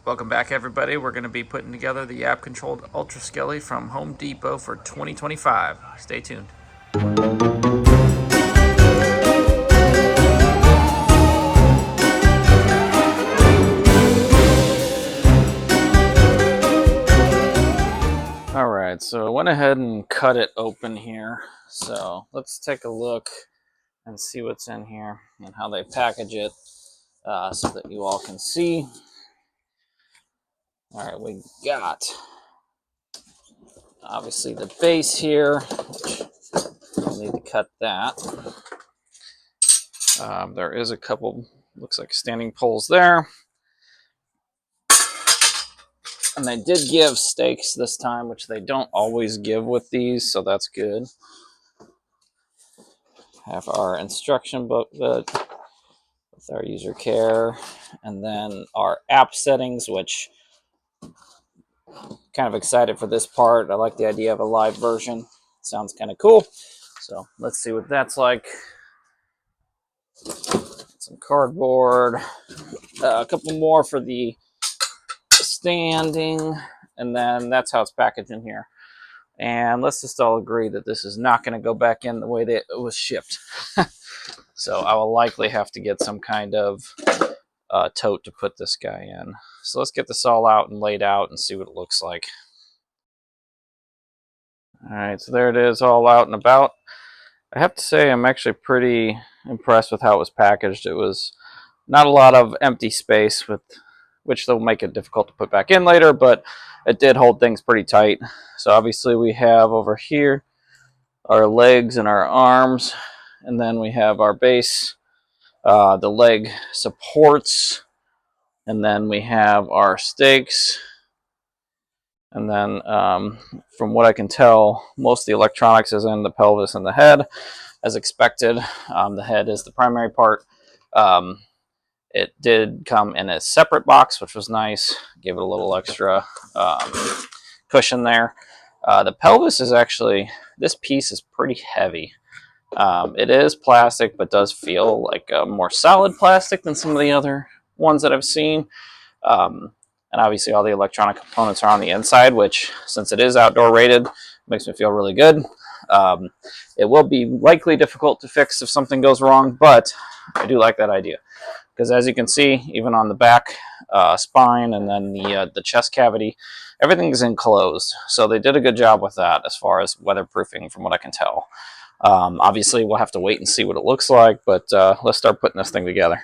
Welcome back, everybody. We're going to be putting together the app-controlled Ultra Skelly from Home Depot for 2025. Stay tuned. Alright, so I went ahead and cut it open here. So let's take a look and see what's in here and how they package it so that you all can see. Alright, we got obviously the base here, which we'll need to cut that. There is a couple, looks like standing poles there. And they did give stakes this time, which they don't always give with these, so that's good. Have our instruction booklet with our user care, and then our app settings, which I'm kind of excited for this part. I like the idea of a live version. Sounds kind of cool. So let's see what that's like. Some cardboard, a couple more for the standing, and then that's how it's packaged in here. And let's just all agree that this is not going to go back in the way that it was shipped. So I will likely have to get some kind of tote to put this guy in. So let's get this all out and laid out and see what it looks like. All right, so there it is, all out and about. I have to say I'm actually pretty impressed with how it was packaged. It was not a lot of empty space, which will make it difficult to put back in later, but it did hold things pretty tight. So obviously we have over here our legs and our arms, and then we have our base, the leg supports, and then we have our stakes. And then from what I can tell, most of the electronics is in the pelvis and the head, as expected. The head is the primary part. It did come in a separate box, which was nice. Gave it a little extra cushion there. The pelvis is actually, this piece is pretty heavy. It is plastic, but does feel like a more solid plastic than some of the other ones that I've seen. And obviously all the electronic components are on the inside, which, since it is outdoor rated, makes me feel really good. It will be likely difficult to fix if something goes wrong, but I do like that idea. Because as you can see, even on the back spine and then the chest cavity, everything is enclosed. So they did a good job with that as far as weatherproofing, from what I can tell. Obviously, we'll have to wait and see what it looks like, but let's start putting this thing together.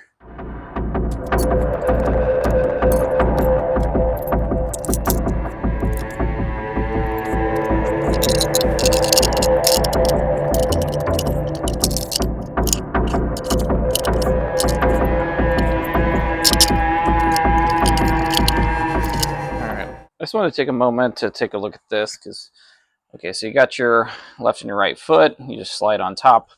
I just want to take a moment to take a look at this because, okay, so you got your left and your right foot. You just slide on top.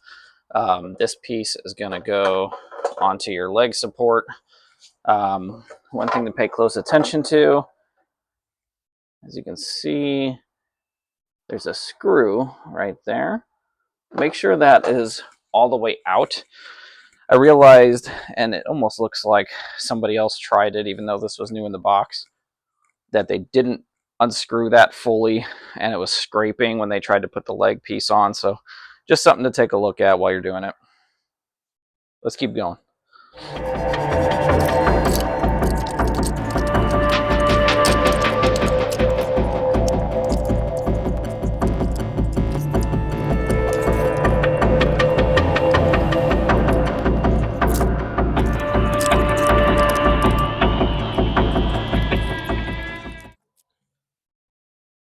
This piece is going to go onto your leg support. One thing to pay close attention to, as you can see, there's a screw right there. Make sure that is all the way out. I realized, and it almost looks like somebody else tried it, even though this was new in the box, that they didn't unscrew that fully, and it was scraping when they tried to put the leg piece on. So just something to take a look at while you're doing it. Let's keep going.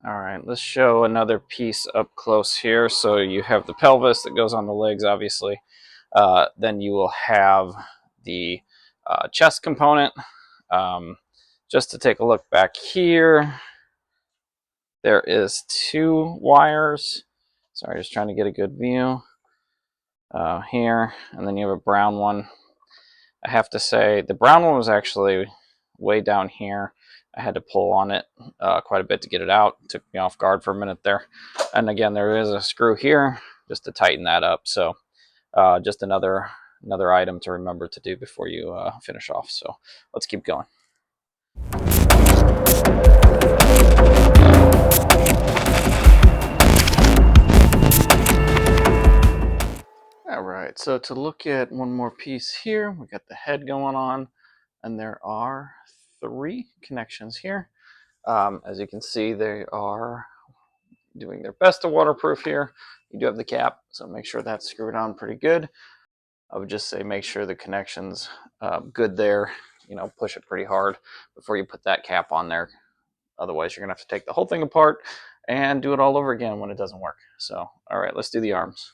Alright, let's show another piece up close here. So you have the pelvis that goes on the legs, obviously. Then you will have the chest component. Just to take a look back here, there is 2 wires. Sorry, just trying to get a good view here. And then you have a brown one. I have to say, the brown one was actually way down here. I had to pull on it quite a bit to get it out. It took me off guard for a minute there. And again, there is a screw here just to tighten that up. So just another item to remember to do before you finish off. So let's keep going. so to look at one more piece here, we got the head going on, and there are 3 connections here. As you can see, they are doing their best to waterproof here. You do have the cap, so make sure that's screwed on pretty good. I would just say make sure the connection's good there. You know, push it pretty hard before you put that cap on there. Otherwise, you're going to have to take the whole thing apart and do it all over again when it doesn't work. So, all right, let's do the arms.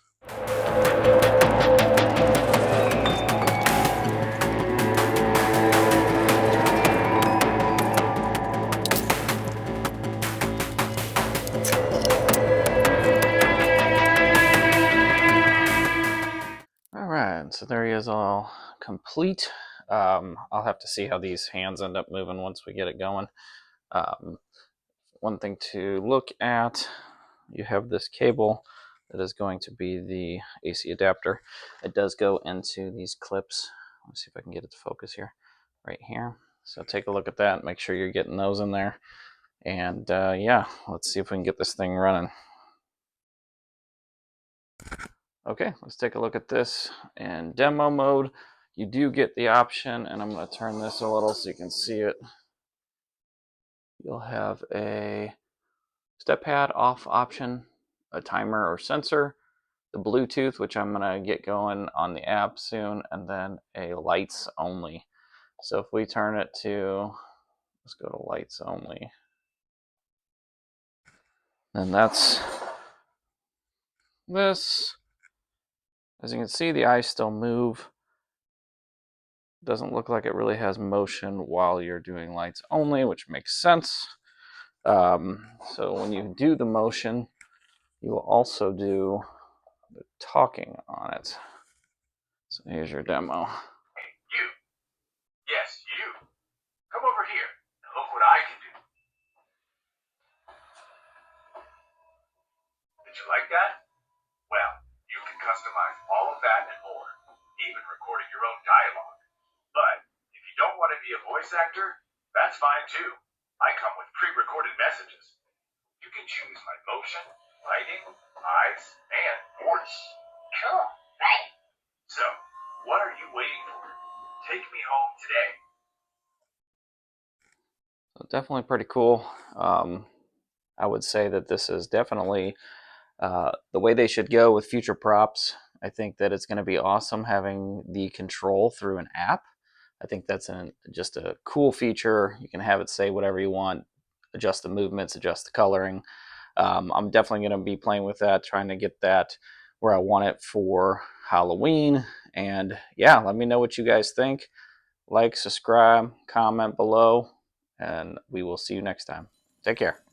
Alright, so there he is all complete. I'll have to see how these hands end up moving once we get it going. One thing to look at, you have this cable that is going to be the AC adapter. It does go into these clips. Let's see if I can get it to focus here, right here. So take a look at that, make sure you're getting those in there. And yeah, let's see if we can get this thing running. Okay, let's take a look at this in demo mode. You do get the option, and I'm going to turn this a little so you can see it. You'll have a step pad off option, a timer or sensor, the Bluetooth, which I'm going to get going on the app soon, and then a lights only. So if we turn it to, let's go to lights only. And that's this. As you can see, the eyes still move. Doesn't look like it really has motion while you're doing lights only, which makes sense. So when you do the motion, you will also do the talking on it. So here's your demo. Hey, you. Yes, you. Come over here and look what I can do. Did you like that? Well, you can customize all of that and more, even recording your own dialogue. But if you don't want to be a voice actor, that's fine too. I come with pre-recorded messages. You can choose my motion, lighting, eyes, and voice. Cool, right? So, what are you waiting for? Take me home today. So definitely pretty cool. I would say that this is definitely the way they should go with future props. I think that it's going to be awesome having the control through an app. I think that's just a cool feature. You can have it say whatever you want, adjust the movements, adjust the coloring. I'm definitely going to be playing with that, trying to get that where I want it for Halloween. And yeah, let me know what you guys think. Like, subscribe, comment below, and we will see you next time. Take care.